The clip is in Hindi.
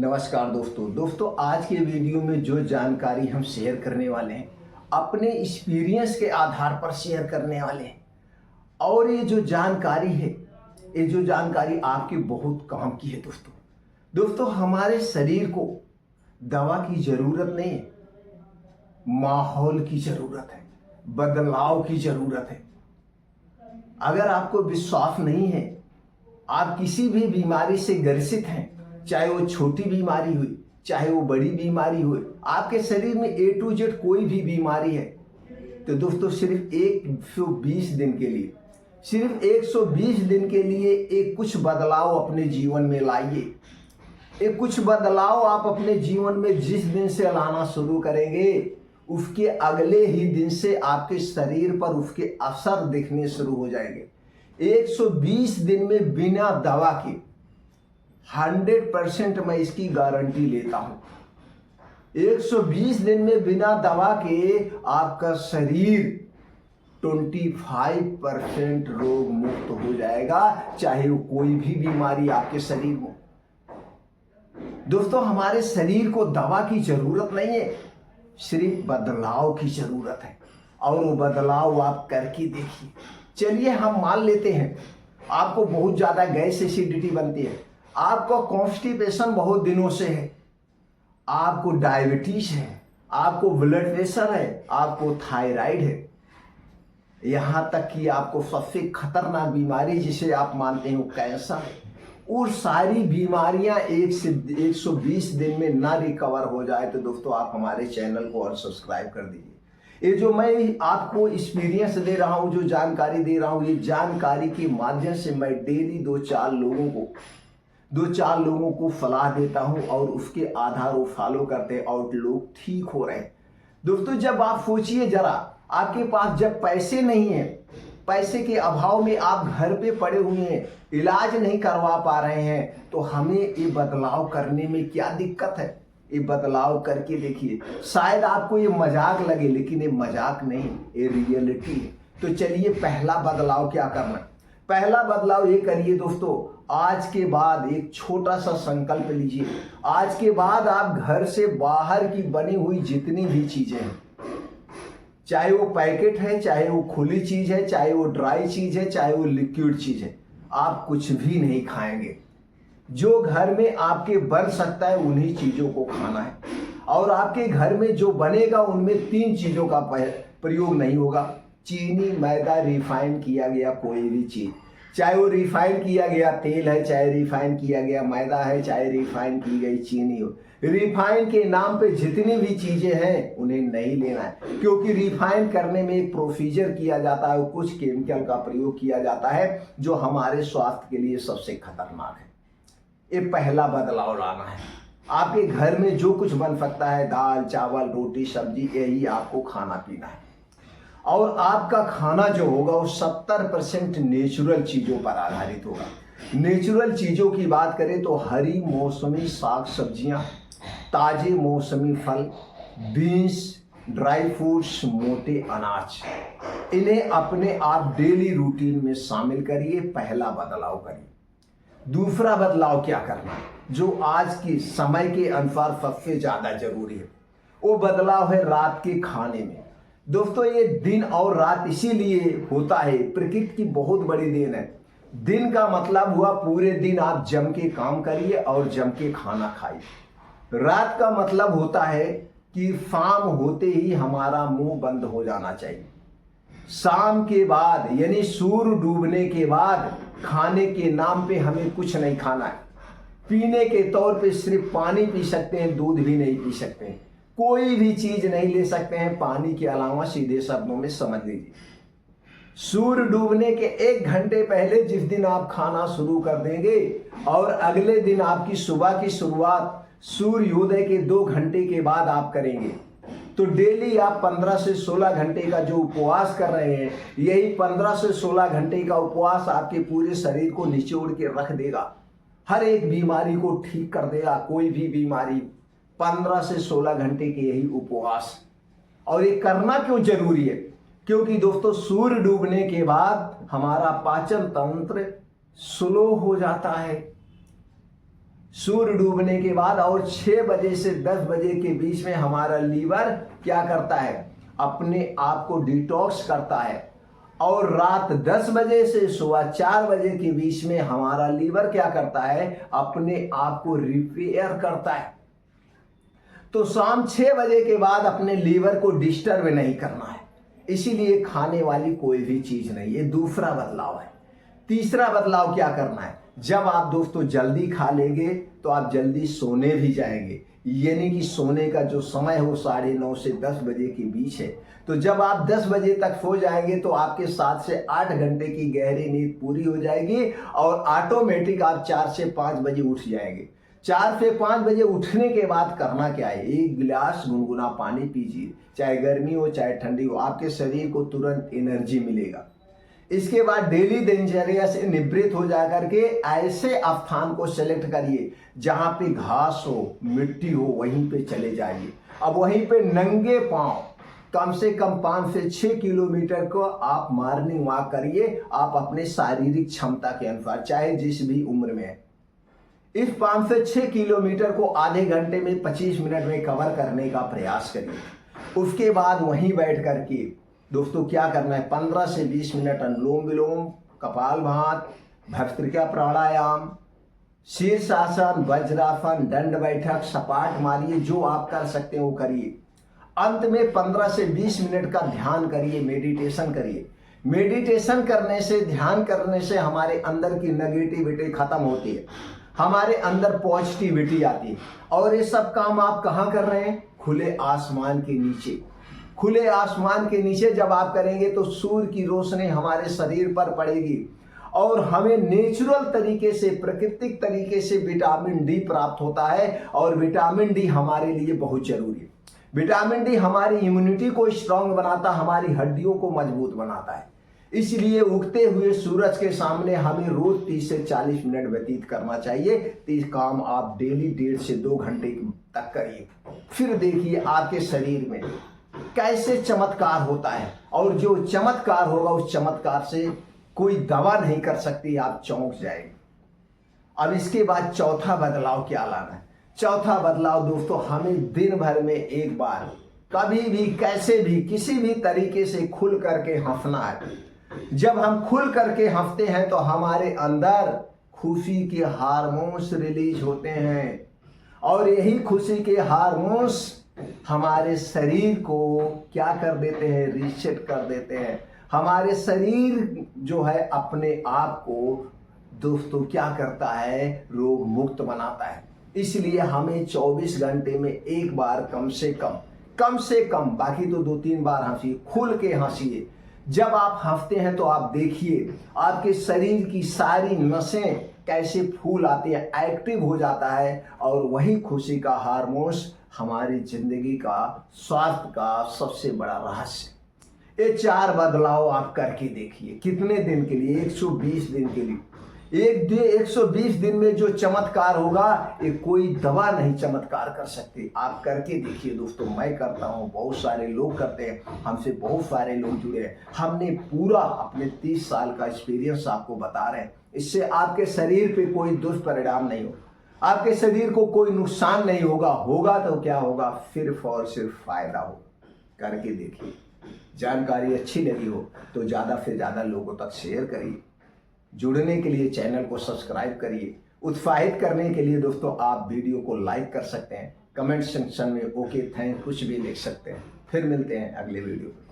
नमस्कार दोस्तों आज के वीडियो में जो जानकारी हम शेयर करने वाले हैं अपने एक्सपीरियंस के आधार पर शेयर करने वाले हैं। और ये जो जानकारी है, ये जो जानकारी आपके बहुत काम की है। दोस्तों हमारे शरीर को दवा की ज़रूरत नहीं है, माहौल की ज़रूरत है, बदलाव की ज़रूरत है। अगर आपको विश्वास नहीं है, आप किसी भी बीमारी से ग्रसित हैं, चाहे वो छोटी बीमारी हुई चाहे वो बड़ी बीमारी हुई, आपके शरीर में A to Z कोई भी बीमारी है, तो दोस्तों सिर्फ 120 दिन के लिए, सिर्फ 120 दिन के लिए एक कुछ बदलाव अपने जीवन में लाइए। एक कुछ बदलाव आप अपने जीवन में जिस दिन से लाना शुरू करेंगे, उसके अगले ही दिन से आपके शरीर पर उसके असर दिखने शुरू हो जाएंगे। 120 दिन में बिना दवा के 100% मैं इसकी गारंटी लेता हूं। 120 दिन में बिना दवा के आपका शरीर 25% रोग मुक्त हो जाएगा, चाहे वो कोई भी बीमारी आपके शरीर में। दोस्तों हमारे शरीर को दवा की जरूरत नहीं है, सिर्फ बदलाव की जरूरत है, और वो बदलाव आप करके देखिए। चलिए हम मान लेते हैं आपको बहुत ज्यादा गैस एसिडिटी बनती है, आपको कॉन्स्टिपेशन बहुत दिनों से है, आपको डायबिटीज है, आपको ब्लड प्रेशर है, आपको थायराइड है, यहां तक कि आपको सबसे खतरनाक बीमारी जिसे आप मानते हो कैंसर है। वो सारी बीमारियां 1 से 120 दिन में ना रिकवर हो जाए तो दोस्तों आप हमारे चैनल को और सब्सक्राइब कर दीजिए। ये जो मैं आपको एक्सपीरियंस दे रहा हूं, जो जानकारी दे रहा हूं, ये जानकारी के माध्यम से मैं डेली 2-4 लोगों को सलाह देता हूं, और उसके आधार वो फॉलो करते हैं और लोग ठीक हो रहे हैं। दोस्तों जब आप सोचिए जरा, आपके पास जब पैसे नहीं है, पैसे के अभाव में आप घर पे पड़े हुए हैं, इलाज नहीं करवा पा रहे हैं, तो हमें ये बदलाव करने में क्या दिक्कत है? ये बदलाव करके देखिए। शायद आपको ये मजाक लगे, लेकिन ये मजाक नहीं, ये रियलिटी है। तो चलिए पहला बदलाव क्या करना है? पहला बदलाव ये करिए दोस्तों, आज के बाद एक छोटा सा संकल्प लीजिए। आज के बाद आप घर से बाहर की बनी हुई जितनी भी चीजें हैं, चाहे वो पैकेट है, चाहे वो खुली चीज है, चाहे वो ड्राई चीज है, चाहे वो लिक्विड चीज है, आप कुछ भी नहीं खाएंगे। जो घर में आपके बन सकता है उन्हीं चीजों को खाना है, और आपके घर में जो बनेगा उनमें 3 चीजों का प्रयोग नहीं होगा: चीनी, मैदा, रिफाइन किया गया कोई भी चीज, चाहे वो रिफाइन किया गया तेल है, चाहे रिफाइन किया गया मैदा है, चाहे रिफाइन की गई चीनी हो। रिफाइन के नाम पे जितनी भी चीजें हैं उन्हें नहीं लेना है, क्योंकि रिफाइन करने में एक प्रोसीजर किया जाता है, कुछ केमिकल का प्रयोग किया जाता है जो हमारे स्वास्थ्य के लिए सबसे खतरनाक है। ये पहला बदलाव लाना है। आपके घर में जो कुछ बन सकता है, दाल, चावल, रोटी, सब्जी, यही आपको खाना पीना है, और आपका खाना जो होगा वो 70% नेचुरल चीजों पर आधारित होगा। नेचुरल चीजों की बात करें तो हरी मौसमी साग सब्जियां, ताजे मौसमी फल, बीन्स, ड्राई फ्रूट्स, मोटे अनाज, इन्हें अपने आप डेली रूटीन में शामिल करिए। पहला बदलाव करिए। दूसरा बदलाव क्या करना है, जो आज के समय के अनुसार सबसे ज्यादा जरूरी है, वो बदलाव है रात के खाने में। दोस्तों ये दिन और रात इसीलिए होता है, प्रकृति की बहुत बड़ी देन है। दिन का मतलब हुआ पूरे दिन आप जम के काम करिए और जम के खाना खाइए। रात का मतलब होता है कि शाम होते ही हमारा मुंह बंद हो जाना चाहिए। शाम के बाद यानी सूर्य डूबने के बाद खाने के नाम पे हमें कुछ नहीं खाना है। पीने के तौर पे सिर्फ पानी पी सकते हैं, दूध भी नहीं पी सकते हैं, कोई भी चीज नहीं ले सकते हैं पानी के अलावा। सीधे शब्दों में समझ लीजिए, सूर्य डूबने के 1 घंटे पहले जिस दिन आप खाना शुरू कर देंगे, और अगले दिन आपकी सुबह की शुरुआत सूर्योदय के 2 घंटे के बाद आप करेंगे, तो डेली आप 15 से 16 घंटे का जो उपवास कर रहे हैं, यही 15 से 16 घंटे का उपवास आपके पूरे शरीर को निचोड़ के रख देगा, हर एक बीमारी को ठीक कर देगा। कोई भी बीमारी 15 से 16 घंटे के यही उपवास। और ये करना क्यों जरूरी है? क्योंकि दोस्तों सूर्य डूबने के बाद हमारा पाचन तंत्र स्लो हो जाता है, सूर्य डूबने के बाद और 6 बजे से 10 बजे के बीच में हमारा लीवर क्या करता है, अपने आप को डिटॉक्स करता है। और रात 10 बजे से सुबह 4 बजे के बीच में हमारा लीवर क्या करता है, अपने आप को रिपेयर करता है। तो शाम 6 बजे के बाद अपने लीवर को डिस्टर्ब नहीं करना है, इसीलिए खाने वाली कोई भी चीज नहीं। ये दूसरा बदलाव है। तीसरा बदलाव क्या करना है, जब आप दोस्तों जल्दी खा लेंगे तो आप जल्दी सोने भी जाएंगे, यानी कि सोने का जो समय हो 9:30 से 10 बजे के बीच है। तो जब आप 10 बजे तक सो जाएंगे तो आपके 7 से 8 घंटे की गहरी नींद पूरी हो जाएगी और ऑटोमेटिक आप 4 से 5 बजे उठ जाएंगे। 4 से 5 बजे उठने के बाद करना क्या है, 1 गिलास गुनगुना पानी पीजिए, चाहे गर्मी हो चाहे ठंडी हो, आपके शरीर को तुरंत एनर्जी मिलेगा। इसके बाद डेली दिनचर्या से निवृत्त हो जा करके ऐसे स्थान को सेलेक्ट करिए जहां पे घास हो, मिट्टी हो, वहीं पे चले जाइए। अब वहीं पे नंगे पांव कम से कम 5 से 6 किलोमीटर को आप मॉर्निंग वॉक करिए, आप अपने शारीरिक क्षमता के अनुसार, चाहे जिस भी उम्र में है। इस 5 से 6 किलोमीटर को आधे घंटे में 25 मिनट में कवर करने का प्रयास करिए। उसके बाद वहीं बैठ करके दोस्तों क्या करना है, 15 से 20 मिनट अनुलोम विलोम, कपालभाति, भस्त्रिका प्राणायाम, शीर्षासन, वज्रासन, दंड बैठक, सपाट मारिए, जो आप कर सकते हो करिए। अंत में 15 से 20 मिनट का ध्यान करिए, मेडिटेशन करिए। मेडिटेशन करने से, ध्यान करने से हमारे अंदर की नेगेटिविटी खत्म होती है, हमारे अंदर पॉजिटिविटी आती है। और ये सब काम आप कहाँ कर रहे हैं, खुले आसमान के नीचे। खुले आसमान के नीचे जब आप करेंगे तो सूर्य की रोशनी हमारे शरीर पर पड़ेगी और हमें नेचुरल तरीके से, प्राकृतिक तरीके से विटामिन डी प्राप्त होता है। और विटामिन डी हमारे लिए बहुत जरूरी है। विटामिन डी हमारी इम्यूनिटी को स्ट्रांग बनाता, हमारी हड्डियों को मजबूत बनाता है। इसलिए उगते हुए सूरज के सामने हमें रोज 30 से 40 मिनट व्यतीत करना चाहिए। तो इस काम आप डेली 1.5 से 2 घंटे तक करिए। फिर देखिए आपके शरीर में कैसे चमत्कार होता है, और जो चमत्कार होगा उस चमत्कार से कोई दवा नहीं कर सकती, आप चौंक जाएंगे। अब इसके बाद चौथा बदलाव क्या लाना है। चौथा बदलाव दोस्तों, हमें दिन भर में एक बार कभी भी, कैसे भी, किसी भी तरीके से खुल करके हंसना है। जब हम खुल करके हंसते हैं तो हमारे अंदर खुशी के हार्मोन्स रिलीज होते हैं और यही खुशी के हार्मोन्स हमारे शरीर को क्या कर देते हैं, रीसेट कर देते हैं। हमारे शरीर जो है अपने आप को दोस्तों क्या करता है, रोग मुक्त बनाता है। इसलिए हमें 24 घंटे में एक बार कम से कम, बाकी तो 2-3 बार हंसिए, खुल के हंसिए। जब आप हंसते हैं तो आप देखिए आपके शरीर की सारी नसें कैसे फूल आती है, एक्टिव हो जाता है। और वही खुशी का हार्मोन्स हमारी जिंदगी का, स्वास्थ्य का सबसे बड़ा रहस्य। ये 4 बदलाव आप करके देखिए। कितने दिन के लिए, 120 दिन के लिए। 120 दिन में जो चमत्कार होगा ये कोई दवा नहीं चमत्कार कर सकती। आप करके देखिए दोस्तों। मैं करता हूँ, बहुत सारे लोग करते हैं, हमसे बहुत सारे लोग जुड़े हैं। हमने पूरा अपने 30 साल का एक्सपीरियंस आपको बता रहे हैं। इससे आपके शरीर पे कोई दुष्परिणाम नहीं हो, आपके शरीर को कोई नुकसान नहीं होगा तो क्या होगा, सिर्फ और सिर्फ फायदा हो। करके देखिए। जानकारी अच्छी लगी हो तो ज़्यादा से ज़्यादा लोगों तक शेयर करिए। जुड़ने के लिए चैनल को सब्सक्राइब करिए। उत्साहित करने के लिए दोस्तों आप वीडियो को लाइक कर सकते हैं। कमेंट सेक्शन में ओके थैंक कुछ भी लिख सकते हैं। फिर मिलते हैं अगले वीडियो में।